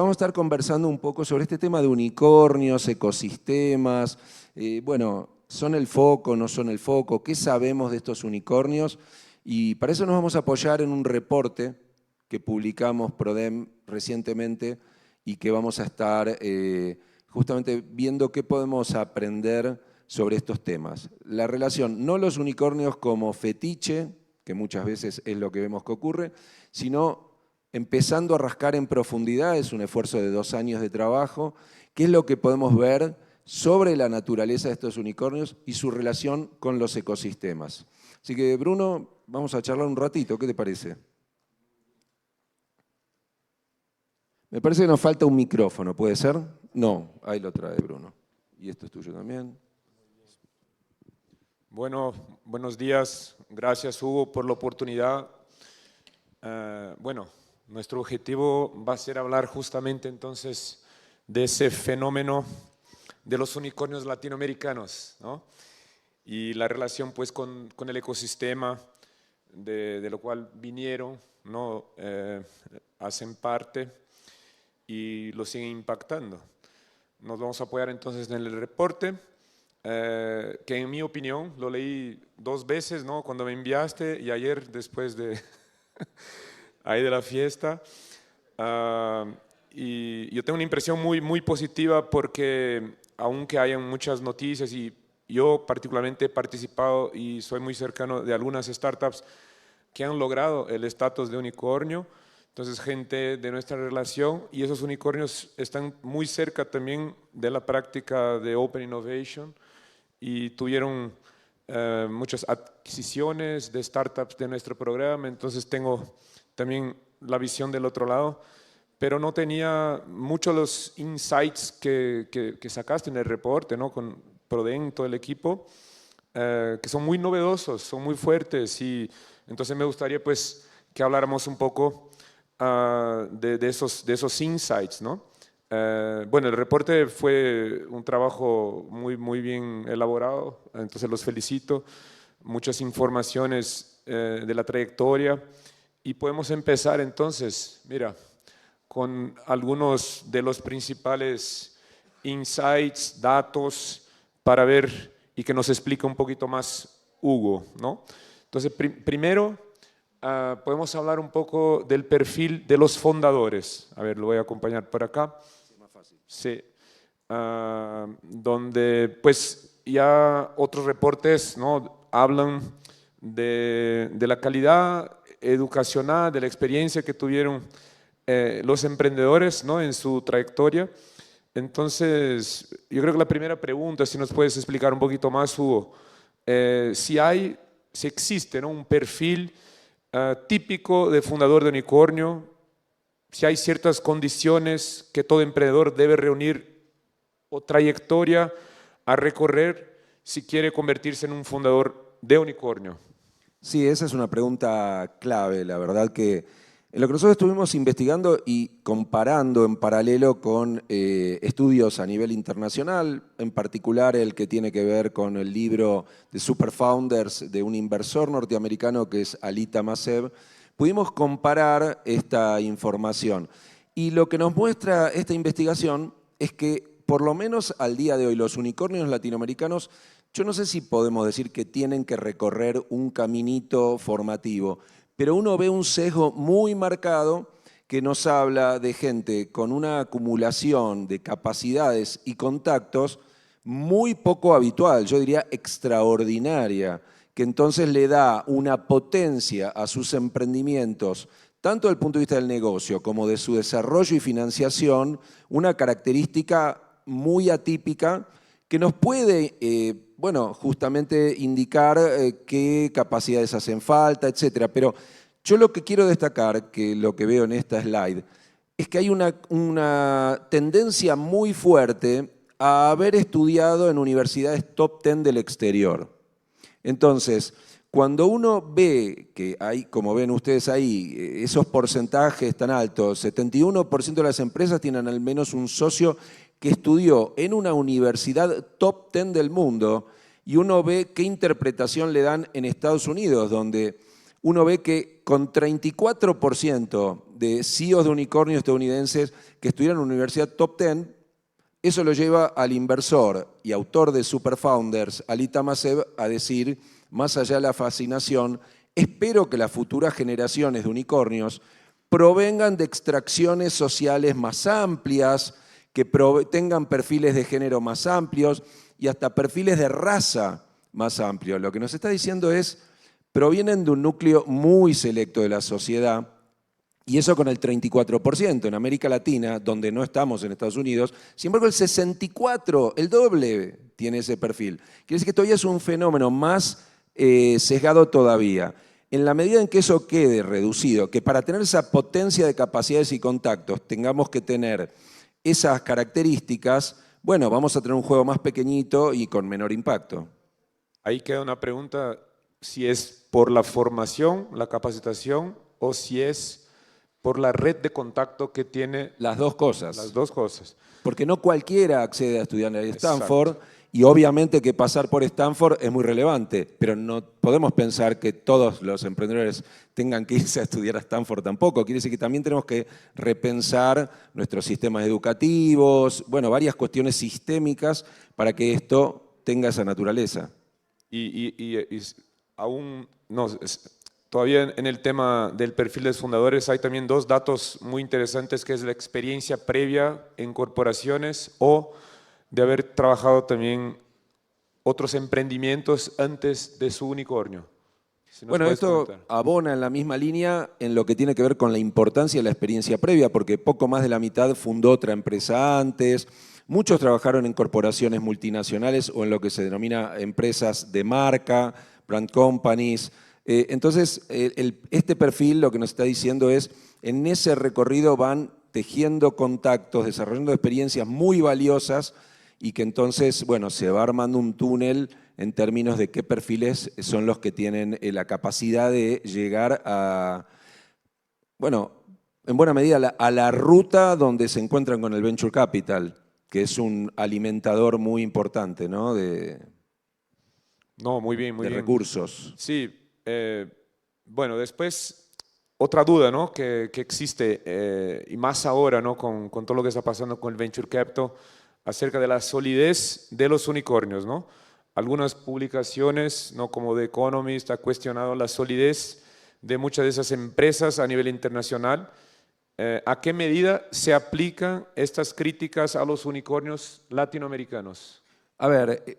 Vamos a estar conversando un poco sobre este tema de unicornios, ecosistemas, bueno, ¿son el foco, no son el foco? ¿Qué sabemos de estos unicornios? Y para eso nos vamos a apoyar en un reporte que publicamos Prodem recientemente y que vamos a estar justamente viendo qué podemos aprender sobre estos temas. La relación, no los unicornios como fetiche, que muchas veces es lo que vemos que ocurre, sino empezando a rascar en profundidad, es un esfuerzo de 2 años de trabajo, qué es lo que podemos ver sobre la naturaleza de estos unicornios y su relación con los ecosistemas. Así que, Bruno, vamos a charlar un ratito, ¿qué te parece? Me parece que nos falta un micrófono, ¿puede ser? No, ahí lo trae Bruno. Y esto es tuyo también. Bueno, buenos días. Gracias, Hugo, por la oportunidad. Bueno, nuestro objetivo va a ser hablar justamente entonces de ese fenómeno de los unicornios latinoamericanos, ¿no? Y la relación pues con el ecosistema de lo cual vinieron, ¿no? Hacen parte y lo siguen impactando. Nos vamos a apoyar entonces en el reporte, que en mi opinión lo leí 2 veces, ¿no? Cuando me enviaste y ayer después de ahí de la fiesta. Y yo tengo una impresión muy positiva porque aunque hayan muchas noticias y yo particularmente he participado y soy muy cercano de algunas startups que han logrado el estatus de unicornio, entonces gente de nuestra relación, y esos unicornios están muy cerca también de la práctica de Open Innovation y tuvieron muchas adquisiciones de startups de nuestro programa, entonces tengo también la visión del otro lado, pero no tenía muchos los insights que sacaste en el reporte, ¿no? Con Prodem, todo el equipo, que son muy novedosos, son muy fuertes, y entonces me gustaría pues que habláramos un poco de esos insights, ¿no? Bueno, el reporte fue un trabajo muy bien elaborado, entonces los felicito, muchas informaciones de la trayectoria, y podemos empezar entonces, mira, con algunos de los principales insights, datos, para ver y que nos explique un poquito más Hugo, ¿no? Entonces, primero, podemos hablar un poco del perfil de los fundadores. A ver, lo voy a acompañar por acá. Sí, donde pues ya otros reportes, ¿no? Hablan de la calidad educacional, de la experiencia que tuvieron los emprendedores, ¿no? En su trayectoria. Entonces, yo creo que la primera pregunta, si nos puedes explicar un poquito más, Hugo, si existe, ¿no? Un perfil típico de fundador de unicornio, si hay ciertas condiciones que todo emprendedor debe reunir o trayectoria a recorrer si quiere convertirse en un fundador de unicornio. Sí, esa es una pregunta clave, la verdad que en lo que nosotros estuvimos investigando y comparando en paralelo con estudios a nivel internacional, en particular el que tiene que ver con el libro de Super Founders de un inversor norteamericano que es Ali Tamasev, pudimos comparar esta información. Y lo que nos muestra esta investigación es que, por lo menos al día de hoy, los unicornios latinoamericanos, yo no sé si podemos decir que tienen que recorrer un caminito formativo, pero uno ve un sesgo muy marcado que nos habla de gente con una acumulación de capacidades y contactos muy poco habitual, yo diría extraordinaria, que entonces le da una potencia a sus emprendimientos, tanto desde el punto de vista del negocio como de su desarrollo y financiación, una característica muy atípica que nos puede, bueno, justamente indicar qué capacidades hacen falta, etcétera. Pero yo lo que quiero destacar, que lo que veo en esta slide, es que hay una tendencia muy fuerte a haber estudiado en universidades top 10 del exterior. Entonces, cuando uno ve que hay, como ven ustedes ahí, esos porcentajes tan altos, 71% de las empresas tienen al menos un socio que estudió en una universidad top 10 del mundo, y uno ve qué interpretación le dan en Estados Unidos, donde uno ve que con 34% de CEOs de unicornios estadounidenses que estudiaron en una universidad top 10, eso lo lleva al inversor y autor de Super Founders, Ali Tamasev, a decir, más allá de la fascinación, espero que las futuras generaciones de unicornios provengan de extracciones sociales más amplias, que tengan perfiles de género más amplios y hasta perfiles de raza más amplios. Lo que nos está diciendo es, provienen de un núcleo muy selecto de la sociedad, y eso con el 34%. En América Latina, donde no estamos en Estados Unidos, sin embargo el 64%, el doble, tiene ese perfil. Quiere decir que todavía es un fenómeno más sesgado todavía. En la medida en que eso quede reducido, que para tener esa potencia de capacidades y contactos tengamos que tener esas características, bueno, vamos a tener un juego más pequeñito y con menor impacto. Ahí queda una pregunta, si es por la formación, la capacitación, o si es por la red de contacto que tiene. Las dos cosas. Las dos cosas. Porque no cualquiera accede a estudiar en Stanford. Y obviamente que pasar por Stanford es muy relevante, pero no podemos pensar que todos los emprendedores tengan que irse a estudiar a Stanford tampoco. Quiere decir que también tenemos que repensar nuestros sistemas educativos, bueno, varias cuestiones sistémicas para que esto tenga esa naturaleza. Y aún, no, todavía en el tema del perfil de los fundadores hay también dos datos muy interesantes, que es la experiencia previa en corporaciones o de haber trabajado también otros emprendimientos antes de su unicornio. Bueno, esto abona en la misma línea en lo que tiene que ver con la importancia de la experiencia previa, porque poco más de la mitad fundó otra empresa antes, muchos trabajaron en corporaciones multinacionales o en lo que se denomina empresas de marca, brand companies. Entonces, este perfil lo que nos está diciendo es, en ese recorrido van tejiendo contactos, desarrollando experiencias muy valiosas, y que entonces, bueno, se va armando un túnel en términos de qué perfiles son los que tienen la capacidad de llegar a, bueno, en buena medida a la ruta donde se encuentran con el Venture Capital, que es un alimentador muy importante, ¿no? No, muy bien, muy de bien. recursos. Sí, bueno, después otra duda, ¿no? que existe, y más ahora, ¿no? con todo lo que está pasando con el Venture Capital, acerca de la solidez de los unicornios, ¿no? Algunas publicaciones, ¿no? como The Economist, ha cuestionado la solidez de muchas de esas empresas a nivel internacional. ¿A qué medida se aplican estas críticas a los unicornios latinoamericanos? A ver,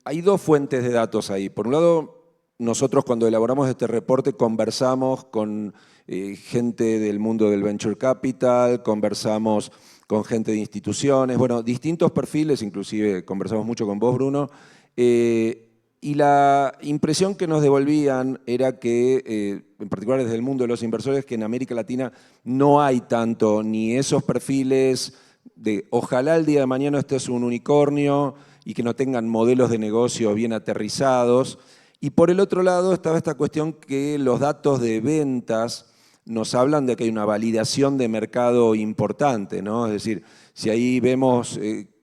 hay dos fuentes de datos ahí. Por un lado, nosotros cuando elaboramos este reporte conversamos con gente del mundo del Venture Capital, conversamos con gente de instituciones, bueno, distintos perfiles, inclusive conversamos mucho con vos, Bruno, y la impresión que nos devolvían era que, en particular desde el mundo de los inversores, que en América Latina no hay tanto ni esos perfiles de ojalá el día de mañana este es un unicornio y que no tengan modelos de negocio bien aterrizados. Y por el otro lado estaba esta cuestión que los datos de ventas nos hablan de que hay una validación de mercado importante, ¿no? Es decir, si ahí vemos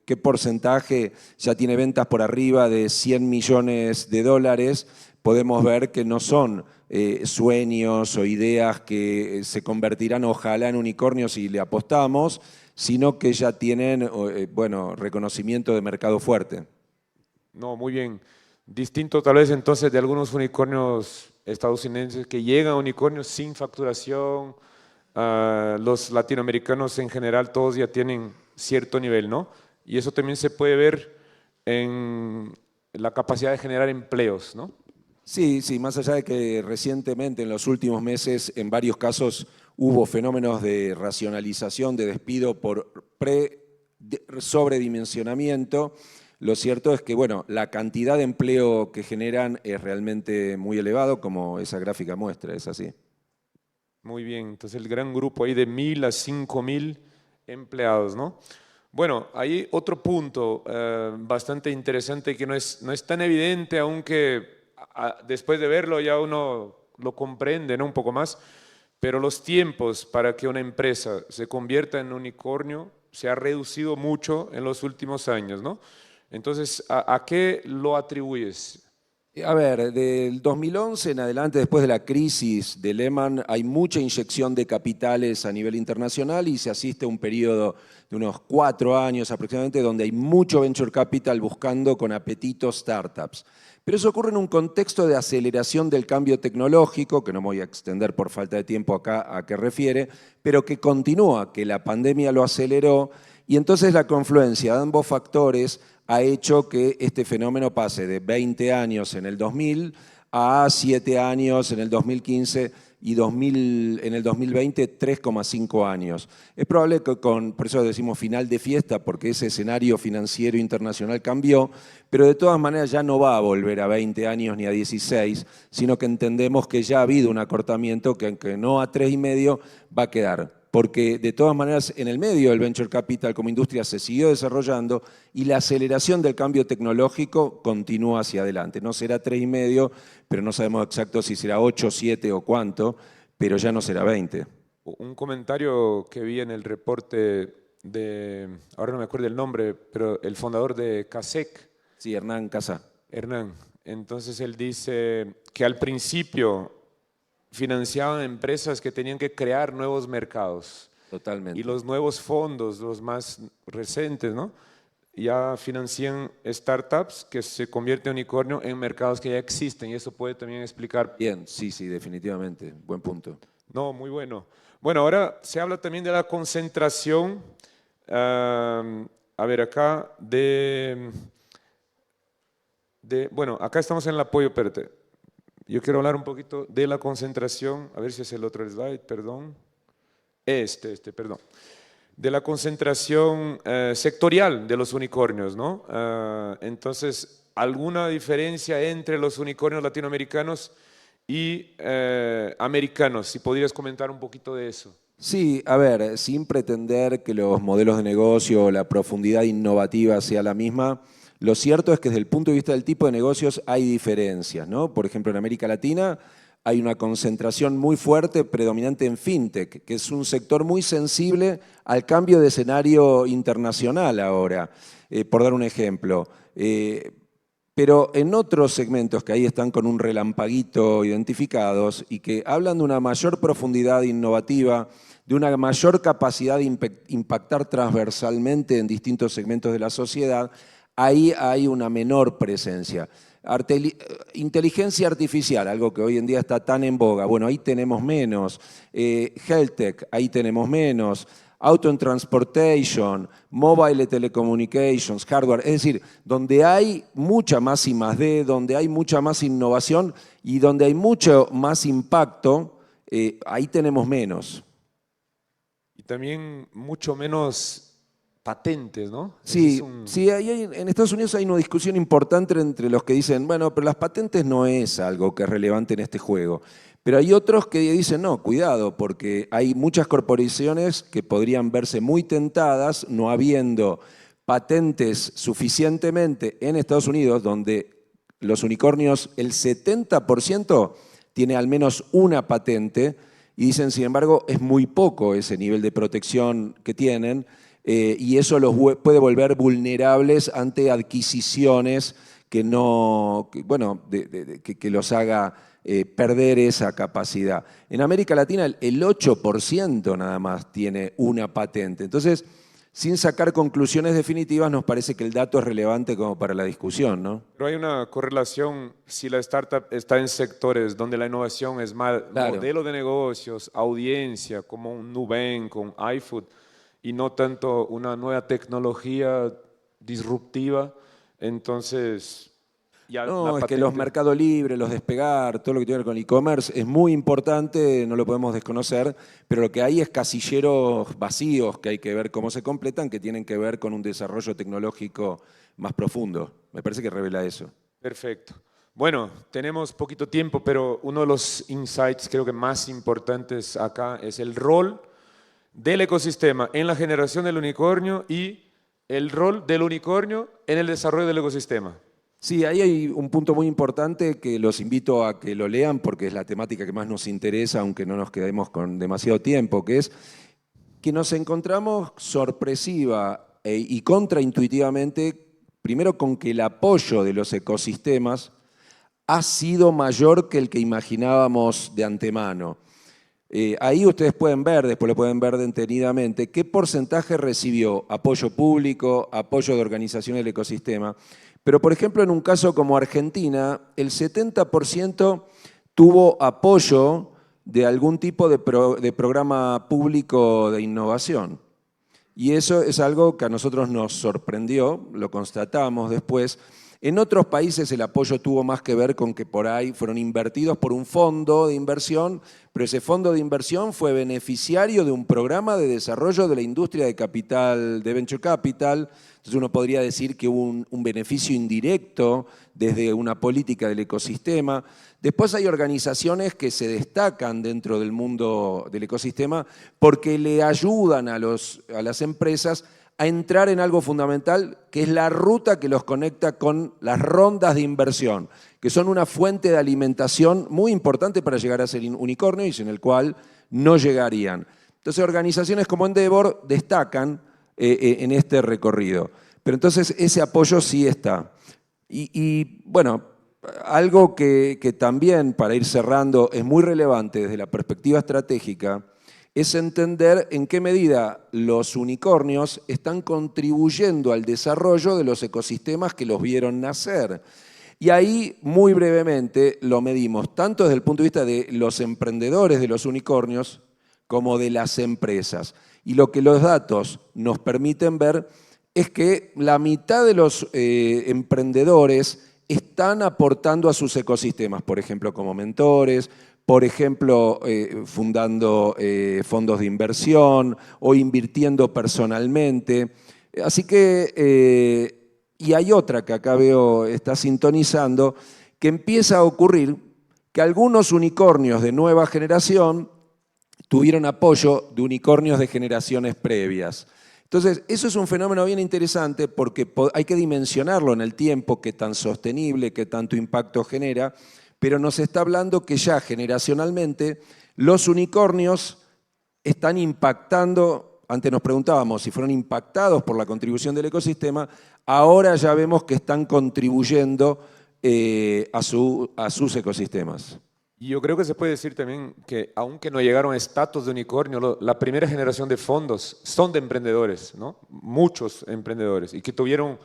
qué porcentaje ya tiene ventas por arriba de 100 millones de dólares, podemos ver que no son sueños o ideas que se convertirán ojalá en unicornios si le apostamos, sino que ya tienen bueno, reconocimiento de mercado fuerte. No, muy bien. Distinto tal vez entonces de algunos unicornios estadounidenses que llegan a unicornios sin facturación. Los latinoamericanos en general todos ya tienen cierto nivel, ¿no? Y eso también se puede ver en la capacidad de generar empleos, ¿no? Sí, sí, más allá de que recientemente, en los últimos meses, en varios casos hubo fenómenos de racionalización, de despido por sobredimensionamiento, lo cierto es que, bueno, la cantidad de empleo que generan es realmente muy elevado, como esa gráfica muestra, es así. Muy bien, entonces el gran grupo ahí de 1000 a 5000 empleados, ¿no? Bueno, hay otro punto bastante interesante que no es tan evidente, aunque después de verlo ya uno lo comprende, ¿no? Un poco más, pero los tiempos para que una empresa se convierta en unicornio se ha reducido mucho en los últimos años, ¿no? Entonces, ¿a qué lo atribuyes? A ver, del 2011 en adelante, después de la crisis de Lehman, hay mucha inyección de capitales a nivel internacional y se asiste a un periodo de unos 4 años aproximadamente donde hay mucho venture capital buscando con apetito startups. Pero eso ocurre en un contexto de aceleración del cambio tecnológico, que no me voy a extender por falta de tiempo acá a qué refiere, pero que continúa, que la pandemia lo aceleró y entonces la confluencia de ambos factores ha hecho que este fenómeno pase de 20 años en el 2000 a 7 años en el 2015 y en el 2020 3,5 años. Es probable que por eso decimos final de fiesta, porque ese escenario financiero internacional cambió, pero de todas maneras ya no va a volver a 20 años ni a 16, sino que entendemos que ya ha habido un acortamiento que aunque no a 3,5 va a quedar. Porque de todas maneras en el medio del venture capital como industria se siguió desarrollando y la aceleración del cambio tecnológico continúa hacia adelante. No será 3,5, pero no sabemos exacto si será 8, 7 o cuánto, pero ya no será 20. Un comentario que vi en el reporte ahora no me acuerdo el nombre, pero el fundador de CASEC. Sí, Hernán Casá. Hernán. Entonces él dice que al principio financiaban empresas que tenían que crear nuevos mercados. Totalmente. Y los nuevos fondos, los más recientes, ¿no? Ya financian startups que se convierten en unicornio en mercados que ya existen. Y eso puede también explicar. Bien, sí, definitivamente. Buen punto. No, muy bueno. Bueno, ahora se habla también de la concentración. A ver, acá bueno, acá estamos en el apoyo, espérate. Yo quiero hablar un poquito de la concentración, a ver si es el otro slide, perdón. Perdón. De la concentración sectorial de los unicornios, ¿no? Entonces, ¿alguna diferencia entre los unicornios latinoamericanos y americanos? Si podrías comentar un poquito de eso. Sí, a ver, sin pretender que los modelos de negocio o la profundidad innovativa sea la misma, lo cierto es que desde el punto de vista del tipo de negocios hay diferencias, ¿no? Por ejemplo, en América Latina hay una concentración muy fuerte, predominante en fintech, que es un sector muy sensible al cambio de escenario internacional ahora, por dar un ejemplo. Pero en otros segmentos que ahí están con un relampaguito identificados y que hablan de una mayor profundidad innovativa, de una mayor capacidad de impactar transversalmente en distintos segmentos de la sociedad, ahí hay una menor presencia. Inteligencia artificial, algo que hoy en día está tan en boga, bueno, ahí tenemos menos. Health tech, ahí tenemos menos. Auto and Transportation, Mobile Telecommunications, Hardware, es decir, donde hay mucha más I+D, donde hay mucha más innovación y donde hay mucho más impacto, ahí tenemos menos. Y también mucho menos patentes, ¿no? Sí, sí en Estados Unidos hay una discusión importante entre los que dicen, bueno, pero las patentes no es algo que es relevante en este juego. Pero hay otros que dicen, no, cuidado, porque hay muchas corporaciones que podrían verse muy tentadas, no habiendo patentes suficientemente en Estados Unidos, donde los unicornios, el 70% tiene al menos una patente, y dicen, sin embargo, es muy poco ese nivel de protección que tienen, y eso los puede volver vulnerables ante adquisiciones que los haga perder esa capacidad. En América Latina el 8% nada más tiene una patente. Entonces, sin sacar conclusiones definitivas, nos parece que el dato es relevante como para la discusión, ¿no? Pero hay una correlación si la startup está en sectores donde la innovación es más modelo de negocios, audiencia, como un Nubank, un iFood, y no tanto una nueva tecnología disruptiva, entonces No, es que los Mercado Libre, los Despegar, todo lo que tiene que ver con e-commerce es muy importante, no lo podemos desconocer, pero lo que hay es casilleros vacíos que hay que ver cómo se completan, que tienen que ver con un desarrollo tecnológico más profundo. Me parece que revela eso. Perfecto. Bueno, tenemos poquito tiempo, pero uno de los insights creo que más importantes acá es el rol del ecosistema en la generación del unicornio y el rol del unicornio en el desarrollo del ecosistema. Sí, ahí hay un punto muy importante que los invito a que lo lean porque es la temática que más nos interesa, aunque no nos quedemos con demasiado tiempo, que es que nos encontramos sorpresiva y contraintuitivamente, primero con que el apoyo de los ecosistemas ha sido mayor que el que imaginábamos de antemano. Ahí ustedes pueden ver, después lo pueden ver detenidamente, qué porcentaje recibió apoyo público, apoyo de organizaciones del ecosistema. Pero, por ejemplo, en un caso como Argentina, el 70% tuvo apoyo de algún tipo de programa público de innovación. Y eso es algo que a nosotros nos sorprendió, lo constatamos después. En otros países el apoyo tuvo más que ver con que por ahí fueron invertidos por un fondo de inversión, pero ese fondo de inversión fue beneficiario de un programa de desarrollo de la industria de capital, de venture capital. Entonces uno podría decir que hubo un beneficio indirecto desde una política del ecosistema. Después hay organizaciones que se destacan dentro del mundo del ecosistema porque le ayudan a las empresas a entrar en algo fundamental, que es la ruta que los conecta con las rondas de inversión, que son una fuente de alimentación muy importante para llegar a ser unicornio y sin el cual no llegarían. Entonces, organizaciones como Endeavor destacan en este recorrido. Pero entonces ese apoyo sí está. Y bueno, algo que también, para ir cerrando, es muy relevante desde la perspectiva estratégica, es entender en qué medida los unicornios están contribuyendo al desarrollo de los ecosistemas que los vieron nacer. Y ahí, muy brevemente, lo medimos tanto desde el punto de vista de los emprendedores de los unicornios como de las empresas. Y lo que los datos nos permiten ver es que la mitad de los emprendedores están aportando a sus ecosistemas, por ejemplo, como mentores, por ejemplo, fundando fondos de inversión o invirtiendo personalmente. Así que, y hay otra que acá veo, está sintonizando, que empieza a ocurrir que algunos unicornios de nueva generación tuvieron apoyo de unicornios de generaciones previas. Entonces, eso es un fenómeno bien interesante porque hay que dimensionarlo en el tiempo, qué tan sostenible, qué tanto impacto genera, pero nos está hablando que ya generacionalmente los unicornios están impactando, antes nos preguntábamos si fueron impactados por la contribución del ecosistema, ahora ya vemos que están contribuyendo a sus ecosistemas. Y yo creo que se puede decir también que aunque no llegaron a estatus de unicornio, la primera generación de fondos son de emprendedores, ¿no? Muchos emprendedores, y que tuvieron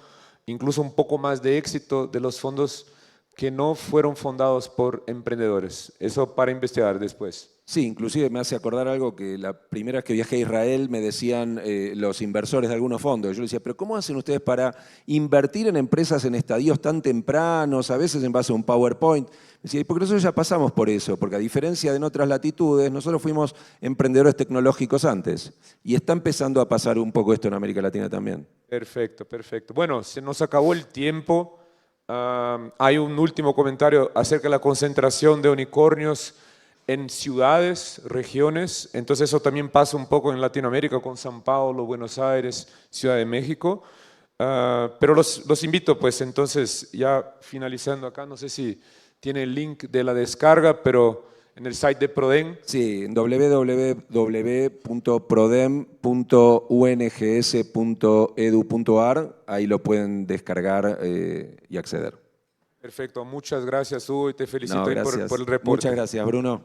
incluso un poco más de éxito de los fondos que no fueron fundados por emprendedores. Eso para investigar después. Sí, inclusive me hace acordar algo que la primera vez que viajé a Israel me decían los inversores de algunos fondos. Yo les decía, pero ¿cómo hacen ustedes para invertir en empresas en estadios tan tempranos, a veces en base a un PowerPoint? Me decía, porque nosotros ya pasamos por eso, porque a diferencia de en otras latitudes, nosotros fuimos emprendedores tecnológicos antes. Y está empezando a pasar un poco esto en América Latina también. Perfecto, perfecto. Bueno, se nos acabó el tiempo. Hay un último comentario acerca de la concentración de unicornios en ciudades, regiones. Entonces eso también pasa un poco en Latinoamérica con San Paulo, Buenos Aires, Ciudad de México. Pero los invito, pues entonces, ya finalizando acá, no sé si tiene el link de la descarga, pero en el site de Prodem. Sí, en www.prodem.ungs.edu.ar, ahí lo pueden descargar y acceder. Perfecto, muchas gracias Hugo y te felicito No, ahí gracias. por el reporte. Muchas gracias, Bruno.